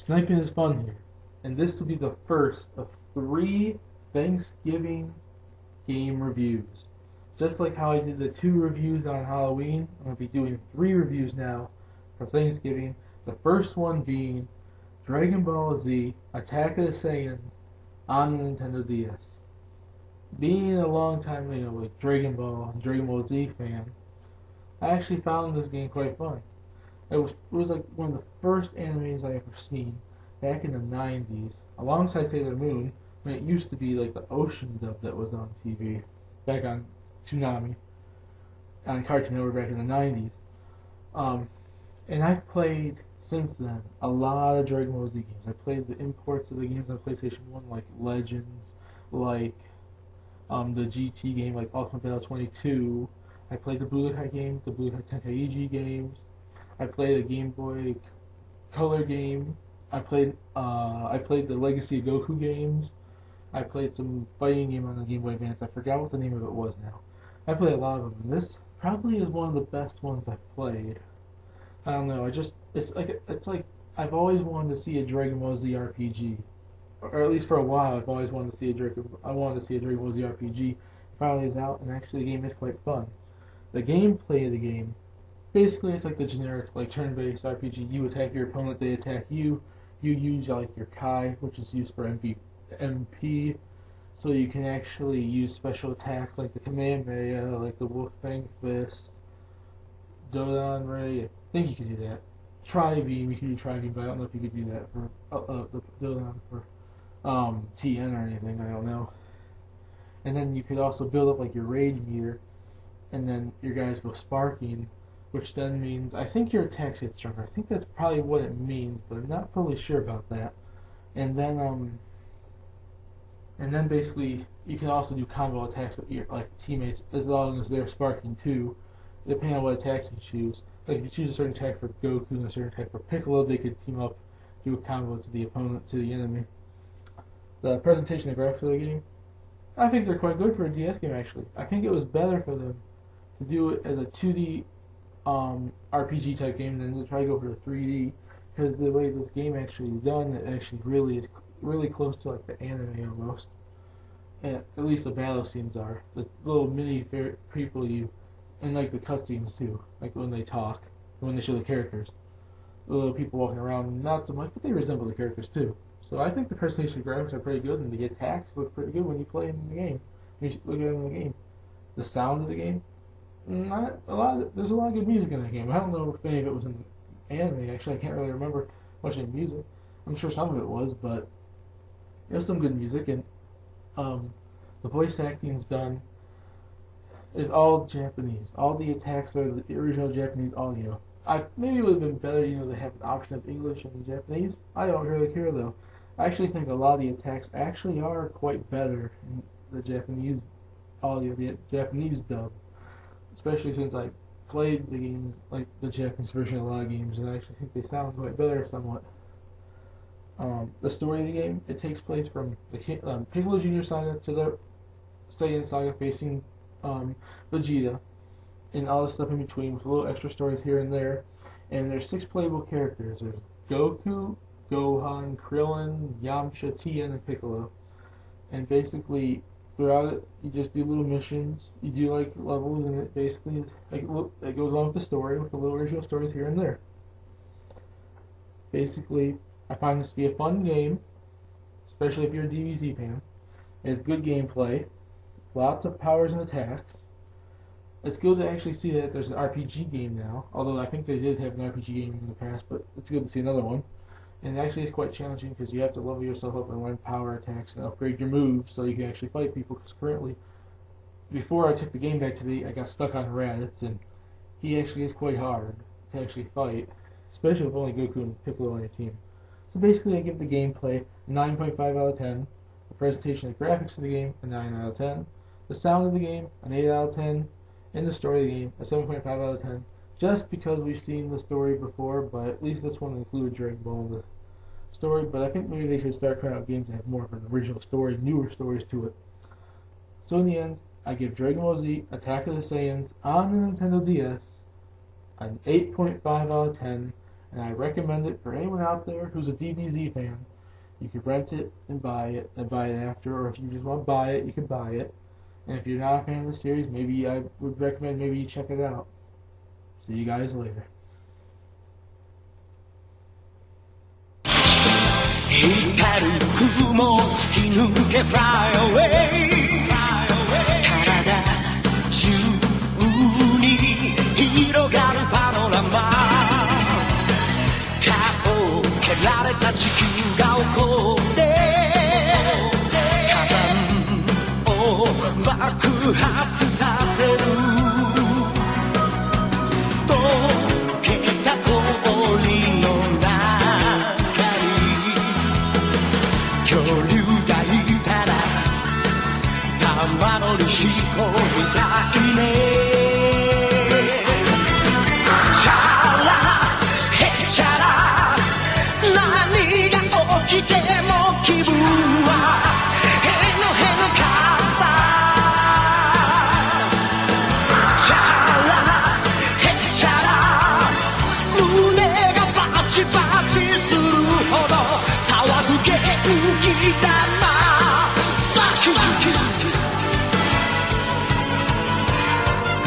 Sniping is fun here, and this will be the first of 3 Thanksgiving game reviews. Just like how I did the 2 reviews on Halloween, I'm going to be doing 3 reviews now for Thanksgiving. The first one being Dragon Ball Z Attack of the Saiyans on the Nintendo DS. Being a long time, like Dragon Ball and Dragon Ball Z fan, I actually found this game quite fun. It was like one of the first animes I ever seen back in the 90s, alongside Sailor Moon, when it used to be like the ocean dub that was on TV back on Toonami, on Cartoon Network back in the 90s. And I've played since then a lot of Dragon Ball Z games. I played the imports of the games on PlayStation 1, like Legends, like the GT game, like Ultimate Battle 22. I played the Budokai game, the Budokai Tenkaichi games. I played a Game Boy Color game. I played the Legacy of Goku games. I played some fighting game on the Game Boy Advance. I forgot what the name of it was now. I played a lot of them. And this probably is one of the best ones I've played. I don't know. It's like I've always wanted to see a Dragon Ball Z RPG, or at least for a while. I've always wanted to see a Dragon Ball Z RPG. It finally is out, and actually the game is quite fun. The gameplay of the game, basically, it's like the generic, like turn-based RPG. You attack your opponent, they attack you. You use like your Kai, which is used for MP, so you can actually use special attacks like the Kamehameha, like the Wolf Fang Fist, Dodon Ray. I think you can do that. Tri-Beam, you can do Tri-Beam, but I don't know if you could do that for the Dodon for TN or anything. I don't know. And then you could also build up like your Rage meter, and then your guys go sparking, which then means, I think your attacks get stronger. I think that's probably what it means, but I'm not totally sure about that. And then basically you can also do combo attacks with your like teammates as long as they're sparking too, depending on what attack you choose. Like if you choose a certain attack for Goku and a certain attack for Piccolo, they could team up, do a combo to the opponent, to the enemy. The presentation and graphics of the game, I think they're quite good for a DS game actually. I think it was better for them to do it as a 2D RPG type game than to try to go for the 3D, because the way this game actually is done, it actually really is really close to like the anime almost. And at least the battle scenes are. The little mini people you, and like the cutscenes too, like when they talk, when they show the characters. The little people walking around, not so much, but they resemble the characters too. So I think the presentation graphics are pretty good, and the attacks look pretty good when you play in the game. When you look at it in the game. The sound of the game, not a lot. There's a lot of good music in the game. I don't know if any of it was in anime. Actually, I can't really remember much of the music. I'm sure some of it was, but there's some good music, and the voice acting's done is all Japanese. All the attacks are the original Japanese audio. Maybe it would have been better, to have an option of English and Japanese. I don't really care though. I actually think a lot of the attacks actually are quite better in the Japanese audio, the Japanese dub. Especially since I played the games, like the Japanese version of a lot of games, and I actually think they sound quite better somewhat. The story of the game, it takes place from the Piccolo Jr. saga to the Saiyan saga facing Vegeta, and all the stuff in between with little extra stories here and there. And there's 6 playable characters. There's Goku, Gohan, Krillin, Yamcha, Tien, and Piccolo. And basically, throughout it, you just do little missions. You do like levels, and it basically it goes along with the story, with the little original stories here and there. Basically, I find this to be a fun game, especially if you're a DBZ fan. It's good gameplay, lots of powers and attacks. It's good to actually see that there's an RPG game now, although I think they did have an RPG game in the past, but it's good to see another one. And actually it's quite challenging because you have to level yourself up and learn power attacks and upgrade your moves so you can actually fight people, because currently, before I took the game back today, I got stuck on Raditz, and he actually is quite hard to actually fight, especially with only Goku and Piccolo on your team. So basically I give the gameplay a 9.5 out of 10, the presentation and graphics of the game a 9 out of 10, the sound of the game an 8 out of 10, and the story of the game a 7.5 out of 10, just because we've seen the story before, but at least this one included Dragon Ball in the story. But I think maybe they should start trying out games that have more of an original story, newer stories to it. So in the end, I give Dragon Ball Z Attack of the Saiyans on the Nintendo DS an 8.5 out of 10, and I recommend it for anyone out there who's a DBZ fan. You can rent it and buy it after, or if you just want to buy it, you can buy it. And if you're not a fan of the series, maybe I would recommend maybe you check it out. See you guys later. 光る雲突き抜け Fly away 体中に広がるパノラマ顔を蹴られた地球が起こって火山を爆発